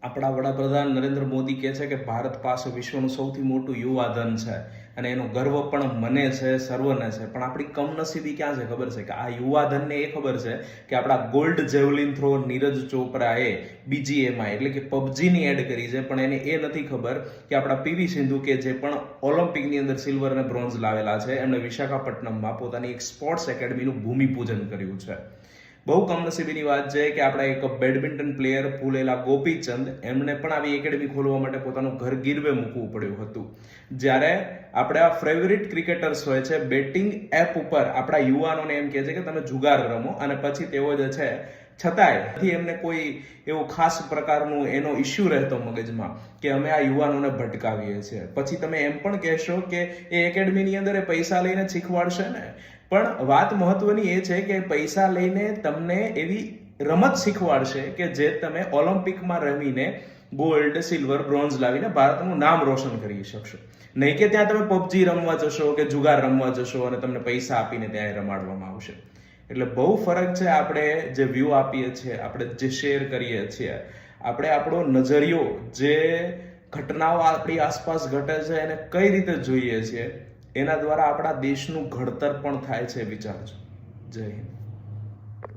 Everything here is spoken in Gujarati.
આપણા વડાપ્રધાન નરેન્દ્ર મોદી કહે છે કે ભારત પાસે વિશ્વનું સૌથી મોટું યુવા ધન છે અને એનો ગર્વ પણ મને છે, સર્વને છે. પણ આપણી કમનસીબી ક્યાં છે ખબર છે? કે આ યુવા ધનને એ ખબર છે કે આપણા ગોલ્ડ જેવલિન થ્રો નીરજ ચોપરાએ BGMI એટલે કે પબજીની એડ કરી છે, પણ એને એ નથી ખબર કે આપણા PV સિંધુ કે જે પણ ઓલિમ્પિકની અંદર સિલ્વર અને બ્રોન્ઝ લાવેલા છે, એમણે વિશાખાપટ્ટનમમાં પોતાની એક સ્પોર્ટ્સ એકેડમીનું ભૂમિપૂજન કર્યું છે. બહુ કમનસીબીની વાત છે કે આપણા એક બેડમિન્ટન પ્લેયર પુલેલા ગોપીચંદ એમને પણ આવી એકેડમી ખોલવા માટે પોતાનું ઘર ગીરવે મૂકવું પડ્યું હતું. જ્યારે આપણે આ ફેવરિટ ક્રિકેટર્સ હોય છે, બેટિંગ એપ ઉપર આપણા યુવાનોને એમ કહે છે કે તમે જુગાર રમો, અને પછી તેઓ જે છે છતાંય એમને કોઈ એવો ખાસ પ્રકારનું એનો ઇસ્યુ રહેતો મગજમાં કે અમે આ યુવાનોને ભટકાવીએ છીએ. પછી તમે એમ પણ કહેશો કે એ એકેડમીની અંદર એ પૈસા લઈને શીખવાડશે ને, પણ વાત મહત્વની એ છે કે પૈસા લઈને તમને એવી રમત શીખવાડશે કે જે તમે ઓલિમ્પિકમાં રમીને ગોલ્ડ, સિલ્વર, બ્રોન્ઝ લાવીને ભારતનું નામ રોશન કરી શકશો. નહીં કે ત્યાં તમે પબજી રમવા જશો કે જુગાર રમવા જશો અને તમને પૈસા આપીને ત્યાં રમાડવામાં આવશે. એટલે બહુ ફરક છે. આપણે જે વ્યૂ આપીએ છીએ, આપણે જે શેર કરીએ છીએ, આપણે આપણો નજરિયો જે ઘટનાઓ આપણી આસપાસ ઘટે છે એને કઈ રીતે જોઈએ છીએ, એના દ્વારા આપણા દેશનું ઘડતર પણ થાય છે. વિચારજો. જય હિન્દ.